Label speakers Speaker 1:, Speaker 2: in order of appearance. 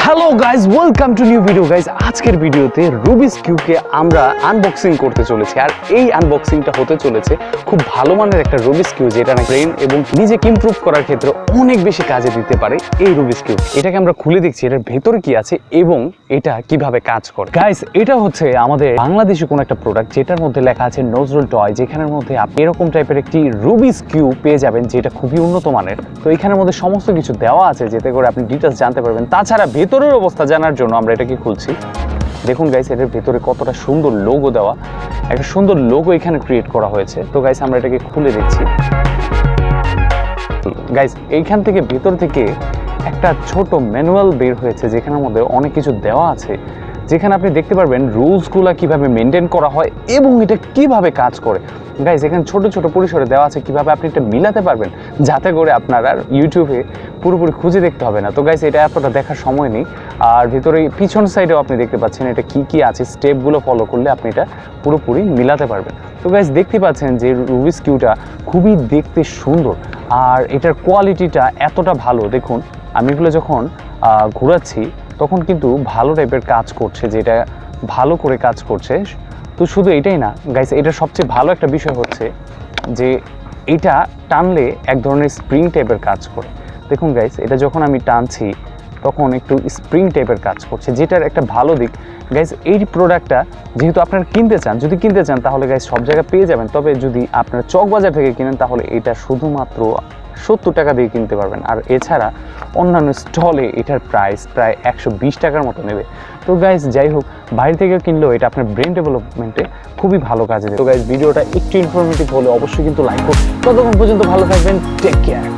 Speaker 1: Hello guys, welcome to new video guys. আজকের ভিডিওতে Rubik's কিউবকে আমরা আনবক্সিং করতে চলেছি, আর এই আনবক্সিংটা হতে চলেছে খুব ভালো মানের একটা রুবিক্স কিউব, যেটা না ব্রেন এবং নিজেকে ইমপ্রুভ করার ক্ষেত্রে অনেক বেশি কাজে দিতে পারে এই রুবিক্স কিউব। এটাকে আমরা খুলে দেখছি এটার ভেতরে কি আছে এবং এটা কিভাবে কাজ করে। গাইজ, এটা হচ্ছে আমাদের বাংলাদেশি কোনো একটা প্রোডাক্ট, যেটার মধ্যে লেখা আছে নজরুল টয়, যেখানের মধ্যে আপনি এরকম টাইপের একটি রুবিক্স কিউব পেয়ে যাবেন, যেটা খুবই উন্নত মানের। তো এখানের মধ্যে সমস্ত কিছু দেওয়া আছে যাতে করে আপনি ডিটেলস জানতে পারবেন। তাছাড়া ভেতরের অবস্থা জানার জন্য আমরা এটাকে খুলছি। দেখুন গাইস, এটার ভেতরে কতটা সুন্দর লোগো দেওয়া, একটা সুন্দর লোগো এখানে ক্রিয়েট করা হয়েছে। তো গাইস, আমরা এটাকে খুলে দেখছি। গাইস, এইখান থেকে ভেতর থেকে একটা ছোট ম্যানুয়াল বের হয়েছে, যেখানের মধ্যে অনেক কিছু দেওয়া আছে, যেখানে আপনি দেখতে পারবেন রুলসগুলো কিভাবে মেনটেন করা হয় এবং এটা কিভাবে কাজ করে। গাইস, এখানে ছোট ছোট পরিসরে দেওয়া আছে কিভাবে আপনি এটা মিলাতে পারবেন, যাতে করে আপনার আর ইউটিউবে পুরোপুরি খুঁজে দেখতে হবে না। তো গাইস, এটা এতটা দেখার সময় নেই। আর ভিতরে পিছন সাইডেও আপনি দেখতে পাচ্ছেন এটা কি কি আছে, স্টেপগুলো ফলো করলে আপনি এটা পুরোপুরি মিলাতে পারবেন। তো গাইস, দেখতে পাচ্ছেন যে রুবিক্স কিউবটা খুবই দেখতে সুন্দর, আর এটার কোয়ালিটিটা এতটা ভালো। দেখুন, আমি এগুলো যখন ঘোরাচ্ছি তখন কিন্তু ভালো টাইপের কাজ করছে, যেটা ভালো করে কাজ করছে। তো শুধু এটাই না গাইস, এটা সবচেয়ে ভালো একটা বিষয় হচ্ছে যে এটা টানলে এক ধরনের স্প্রিং টাইপের কাজ করে। দেখুন গাইস, এটা যখন আমি টানছি তখন একটু স্প্রিং টাইপের কাজ করছে, যেটার একটা ভালো দিক। গাইস, এই প্রোডাক্টটা যেহেতু আপনারা কিনতে চান, যদি কিনতে চান তাহলে গাইস সব জায়গায় পেয়ে যাবেন। তবে যদি আপনারা চকবাজার থেকে কিনেন তাহলে এটা শুধুমাত্র 70 টাকা দিয়ে কিনতে পারবেন, আর এছাড়া অন্যান্য স্টলে এটার প্রাইস প্রায় 120 টাকার মতো নেবে। তো গাইস, যাই হোক, বাইরে থেকে কিনলেও এটা আপনার ব্রেন ডেভেলপমেন্টে খুবই ভালো কাজে দেবে। তো গাইস, ভিডিওটা একটু ইনফরমেটিভ হলে অবশ্যই কিন্তু লাইক করুন। ততক্ষণ পর্যন্ত ভালো থাকবেন, টেক কেয়ার।